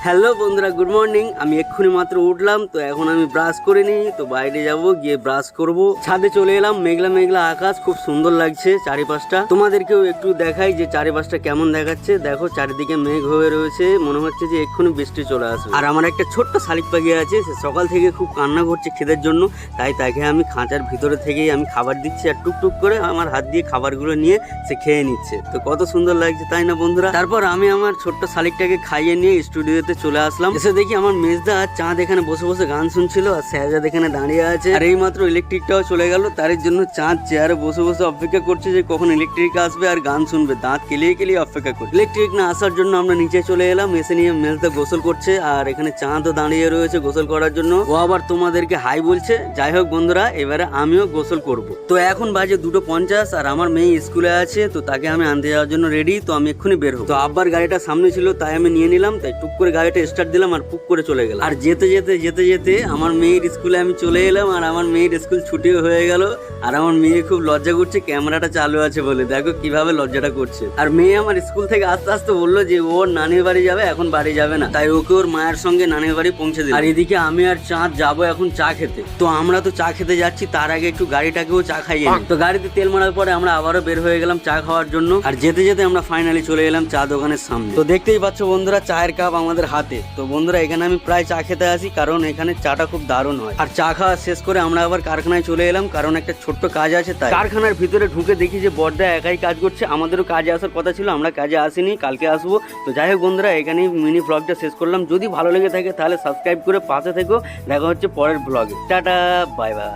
Hello বন্ধুরা, good morning. আমি এক্ষুনি মাত্র উঠলাম, তো এখন আমি ব্রাশ করে নিই, তো বাইরে যাব, গিয়ে ব্রাশ করব। ছাদে চলে এলাম, মেঘলা মেঘলা আকাশ, খুব সুন্দর লাগছে চারিপাশটা। তোমাদেরকেও একটু দেখাই যে চারিপাশটা কেমন দেখাচ্ছে। দেখো চারিদিকে মেঘ হয়ে রয়েছে, মনে হচ্ছে যে এক্ষুনি বৃষ্টি চলে আসবে। আর আমার একটা ছোট্ট শালিক পাখি আছে, সে সকাল থেকে খুব কান্না করছে খিদের জন্য, তাই তাকে আমি খাঁচার ভিতরে থেকেই আমি খাবার দিচ্ছি, আর টুকটুক করে আমার হাত দিয়ে খাবারগুলো নিয়ে সে খেয়ে নিচ্ছে। তো কত সুন্দর লাগছে, তাই না বন্ধুরা? তারপর আমি আমার ছোট্ট শালিকটাকে খাইয়ে নিয়ে স্টুডিওতে চলে আসলাম। এসে দেখি আমার মেজদা আর চাঁদ এখানে বসে বসে গান শুনছিল, আর শাহজাদ এখানে দাঁড়িয়ে আছে। আর এই মাত্র ইলেকট্রিকটাও চলে গেল, তার জন্য চাঁদ চেয়ারে বসে বসে অপেক্ষা করছে যে কখন ইলেকট্রিক আসবে আর গান শুনবে। দাঁত কেলিয়ে কেলিয়ে অপেক্ষা করছে। ইলেকট্রিক না আসার জন্য আমরা নিচে চলে এলাম, এসে নিয়ে মেজদা গোসল করছে, আর এখানে চাঁদও দাঁড়িয়ে রয়েছে গোসল করার জন্য। ও আবার তোমাদেরকে হাই বলছে। যাই হোক বন্ধুরা, এবারে আমিও গোসল করব। তো এখন বাজে 2:50, আর আমার মেয়ে স্কুলে আছে, তো তাকে আমি আনতে যাওয়ার জন্য রেডি। তো আমি এক্ষুনি বের হবো। তো আব্বার গাড়িটা সামনে ছিল, তাই আমি নিয়ে নিলাম, তাই টুক করে গাড়িটা স্টার্ট দিলাম আর পুক করে চলে গেলাম। আর যেতে যেতে যেতে যেতে আমার মেয়ের স্কুলে আমি চলে এলাম, আর আমার মেয়ের স্কুল ছুটিও হয়ে গেল। আর আমার মেয়ে খুব লজ্জা করছে, ক্যামেরাটা চালু আছে বলে। দেখো কিভাবে লজ্জাটা করছে। আর মেয়ে আমার স্কুল থেকে আস্তে আস্তে বললো যে ওর নানির বাড়ি যাবে, এখন বাড়ি যাবে না, তাই ওকে ওর মায়ের সঙ্গে নানির বাড়ি পৌঁছে দিল। আর এদিকে আমি আর চাঁদ যাবো এখন চা খেতে। তো আমরা তো চা খেতে যাচ্ছি, তার আগে একটু গাড়িটাকেও চা খাইয়ে নিই। তো গাড়িতে তেল মারার পরে আমরা আবারও বের হয়ে গেলাম চা খাওয়ার জন্য। আর যেতে যেতে আমরা ফাইনালি চলে এলাম চা দোকানের সামনে। তো দেখতেই পাচ্ছ বন্ধুরা, চায়ের কাপ আমাদের হাতে। তো বন্ধুরা, এখানে আমি প্রায় চা খেতে আসি, কারণ এখানে চাটা খুব দারুণ হয়। আর চা খাওয়া শেষ করে আমরা আবার কারখানায় চলে এলাম, কারণ একটা ছোট্ট কাজ আছে তাই। কারখানার ভিতরে ঢুকে দেখি যে বড়দা একাই কাজ করছে। আমাদেরও কাজে আসার কথা ছিল, আমরা কাজে আসিনি, কালকে আসবো। তো যাই হোক বন্ধুরা, এখানেই মিনি ব্লগটা শেষ করলাম। যদি ভালো লেগে থাকে তাহলে সাবস্ক্রাইব করে পাশে থেকো। দেখা হচ্ছে পরের ব্লগে। Tata, bye bye.